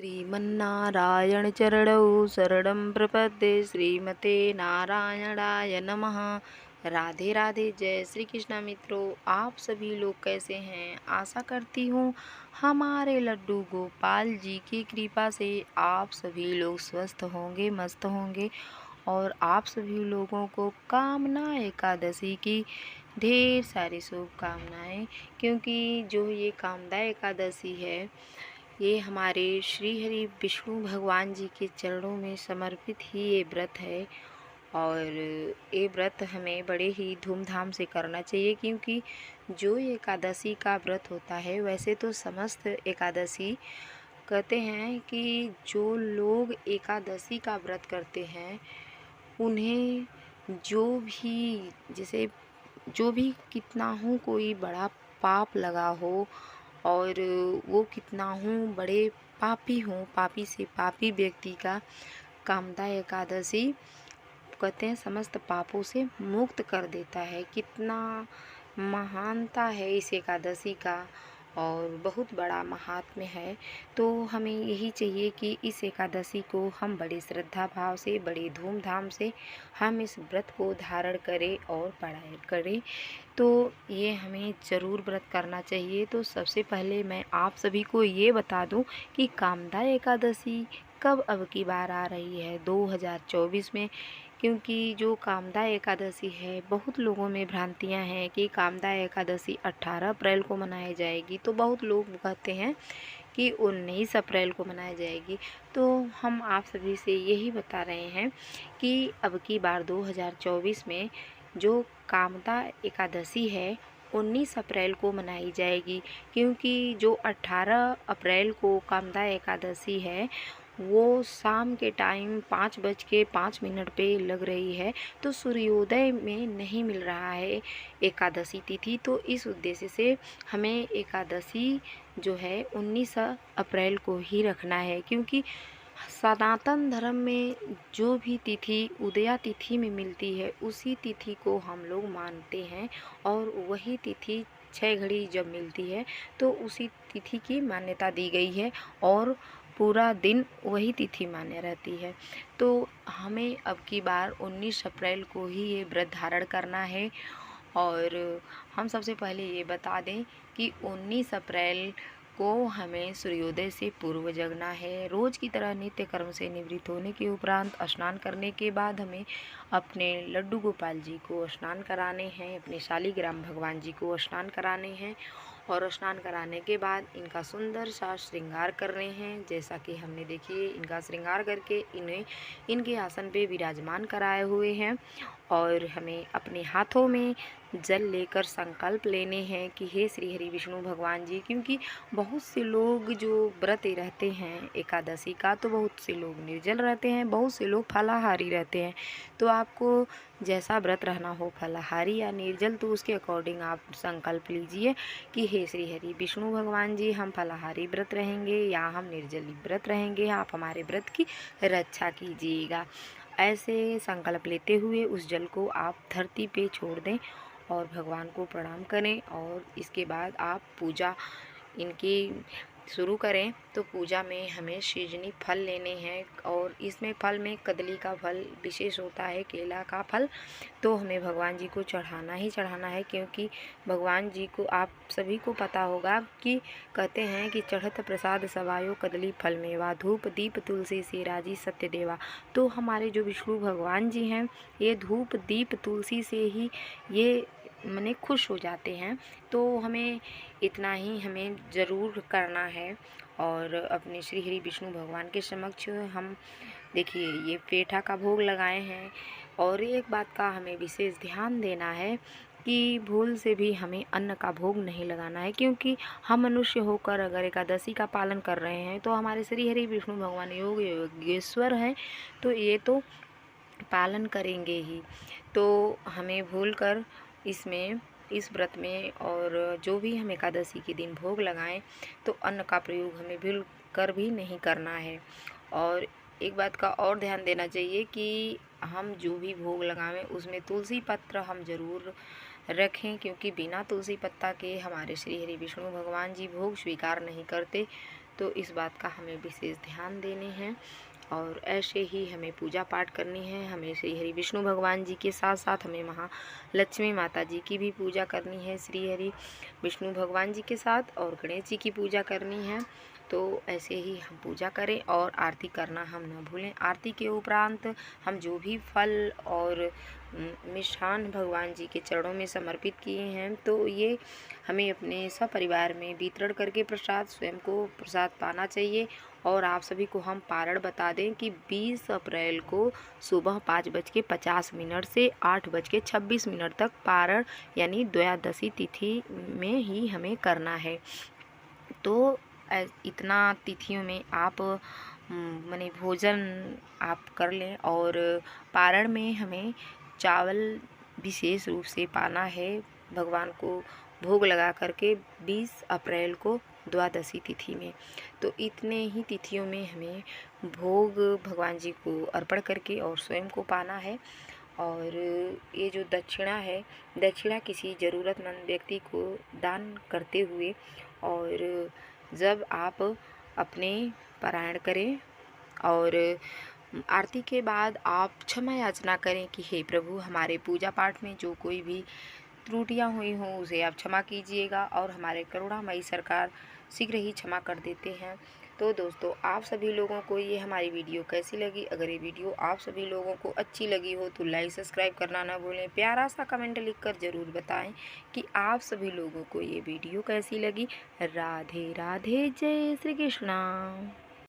श्रीमन्नारायण चरणौ शरणं प्रपद्ये श्रीमते नारायणाय नमः। राधे राधे। जय श्री कृष्णा। मित्रों, आप सभी लोग कैसे हैं? आशा करती हूँ हमारे लड्डू गोपाल जी की कृपा से आप सभी लोग स्वस्थ होंगे, मस्त होंगे। और आप सभी लोगों को कामना एकादशी की ढेर सारी शुभकामनाएं, क्योंकि जो ये कामदा एकादशी है ये हमारे श्री हरि विष्णु भगवान जी के चरणों में समर्पित ही ये व्रत है। और ये व्रत हमें बड़े ही धूमधाम से करना चाहिए, क्योंकि जो एकादशी का व्रत होता है, वैसे तो समस्त एकादशी कहते हैं कि जो लोग एकादशी का व्रत करते हैं उन्हें जो भी जैसे जो भी कितना हो कोई बड़ा पाप लगा हो और वो कितना हूँ बड़े पापी हों, पापी से पापी व्यक्ति का कामदा एकादशी कहते हैं समस्त पापों से मुक्त कर देता है। कितना महानता है इस एकादशी का और बहुत बड़ा महात्म्य है। तो हमें यही चाहिए कि इस एकादशी को हम बड़े श्रद्धा भाव से, बड़े धूमधाम से हम इस व्रत को धारण करें और पारायण करें। तो ये हमें ज़रूर व्रत करना चाहिए। तो सबसे पहले मैं आप सभी को ये बता दूं कि कामदा एकादशी कब अब की बार आ रही है 2024 में। क्योंकि जो कामदा एकादशी है, बहुत लोगों में भ्रांतियां हैं कि कामदा एकादशी 18 अप्रैल को मनाई जाएगी, तो बहुत लोग कहते हैं कि 19 अप्रैल को मनाई जाएगी। तो हम आप सभी से यही बता रहे हैं कि अब की बार 2024 में जो कामदा एकादशी है 19 अप्रैल को मनाई जाएगी। क्योंकि जो 18 अप्रैल को कामदा एकादशी है वो शाम के टाइम 5:05 पे लग रही है, तो सूर्योदय में नहीं मिल रहा है एकादशी तिथि। तो इस उद्देश्य से हमें एकादशी जो है 19 अप्रैल को ही रखना है। क्योंकि सनातन धर्म में जो भी तिथि उदया तिथि में मिलती है उसी तिथि को हम लोग मानते हैं, और वही तिथि 6 घड़ी जब मिलती है तो उसी तिथि की मान्यता दी गई है और पूरा दिन वही तिथि मान्य रहती है। तो हमें अब की बार 19 अप्रैल को ही ये व्रत धारण करना है। और हम सबसे पहले ये बता दें कि 19 अप्रैल को हमें सूर्योदय से पूर्व जगना है। रोज़ की तरह नित्य कर्म से निवृत्त होने के उपरांत स्नान करने के बाद हमें अपने लड्डू गोपाल जी को स्नान कराने हैं, अपने शालिग्राम भगवान जी को स्नान कराने हैं। और स्नान कराने के बाद इनका सुंदर सा श्रृंगार कर रहे हैं। जैसा कि हमने देखिए इनका श्रृंगार करके इन्हें इनके आसन पे विराजमान कराए हुए हैं। और हमें अपने हाथों में जल लेकर संकल्प लेने हैं कि हे श्री हरि विष्णु भगवान जी। क्योंकि बहुत से लोग जो व्रत रहते हैं एकादशी का, तो बहुत से लोग निर्जल रहते हैं, बहुत से लोग फलाहारी रहते हैं। तो आपको जैसा व्रत रहना हो, फलाहारी या निर्जल, तो उसके अकॉर्डिंग आप संकल्प लीजिए कि हे श्री हरि विष्णु भगवान जी, हम फलाहारी व्रत रहेंगे या हम निर्जली व्रत रहेंगे, आप हमारे व्रत की रक्षा कीजिएगा। ऐसे संकल्प लेते हुए उस जल को आप धरती पे छोड़ दें और भगवान को प्रणाम करें। और इसके बाद आप पूजा इनकी शुरू करें। तो पूजा में हमें सीजनी फल लेने हैं, और इसमें फल में कदली का फल विशेष होता है, केला का फल तो हमें भगवान जी को चढ़ाना ही चढ़ाना है। क्योंकि भगवान जी को आप सभी को पता होगा कि कहते हैं कि चढ़त प्रसाद सवायो कदली फल मेवा, धूप दीप तुलसी से राजी सत्य देवा। तो हमारे जो विष्णु भगवान जी हैं ये धूप दीप तुलसी से ही ये मने खुश हो जाते हैं। तो हमें इतना ही हमें ज़रूर करना है। और अपने श्री हरि विष्णु भगवान के समक्ष हम देखिए ये पेठा का भोग लगाए हैं। और एक बात का हमें विशेष ध्यान देना है कि भूल से भी हमें अन्न का भोग नहीं लगाना है। क्योंकि हम मनुष्य होकर अगर एकादशी का पालन कर रहे हैं तो हमारे श्री हरि विष्णु भगवान योग योगेश्वर हैं, तो ये तो पालन करेंगे ही। तो हमें भूल कर इसमें इस व्रत में और जो भी हम एकादशी के दिन भोग लगाएं तो अन्न का प्रयोग हमें भूल कर भी नहीं करना है। और एक बात का और ध्यान देना चाहिए कि हम जो भी भोग लगावें उसमें तुलसी पत्र हम ज़रूर रखें। क्योंकि बिना तुलसी पत्ता के हमारे श्री हरि विष्णु भगवान जी भोग स्वीकार नहीं करते। तो इस बात का हमें विशेष ध्यान देने हैं। और ऐसे ही हमें पूजा पाठ करनी है। हमें श्री हरि विष्णु भगवान जी के साथ साथ हमें महालक्ष्मी माता जी की भी पूजा करनी है, श्री हरि विष्णु भगवान जी के साथ, और गणेश जी की पूजा करनी है। तो ऐसे ही हम पूजा करें और आरती करना हम न भूलें। आरती के उपरांत हम जो भी फल और मिष्ठान भगवान जी के चरणों में समर्पित किए हैं, तो ये हमें अपने सपरिवार में वितरण करके प्रसाद स्वयं को प्रसाद पाना चाहिए। और आप सभी को हम पारण बता दें कि 20 अप्रैल को सुबह 5:50 से 8:26 तक पारण यानी द्वादशी तिथि में ही हमें करना है। तो इतना तिथियों में आप माने भोजन आप कर लें। और पारण में हमें चावल विशेष रूप से पाना है भगवान को भोग लगा करके 20 अप्रैल को द्वादशी तिथि में। तो इतने ही तिथियों में हमें भोग भगवान जी को अर्पण करके और स्वयं को पाना है। और ये जो दक्षिणा है, दक्षिणा किसी ज़रूरतमंद व्यक्ति को दान करते हुए, और जब आप अपने पारायण करें और आरती के बाद आप क्षमा याचना करें कि हे प्रभु, हमारे पूजा पाठ में जो कोई भी त्रुटियां हुई हों उसे आप क्षमा कीजिएगा, और हमारे करुणामयी सरकार शीघ्र ही क्षमा कर देते हैं। तो दोस्तों, आप सभी लोगों को ये हमारी वीडियो कैसी लगी? अगर ये वीडियो आप सभी लोगों को अच्छी लगी हो तो लाइक सब्सक्राइब करना ना भूलें। प्यारा सा कमेंट लिखकर ज़रूर बताएं कि आप सभी लोगों को ये वीडियो कैसी लगी। राधे राधे, जय श्री कृष्णा।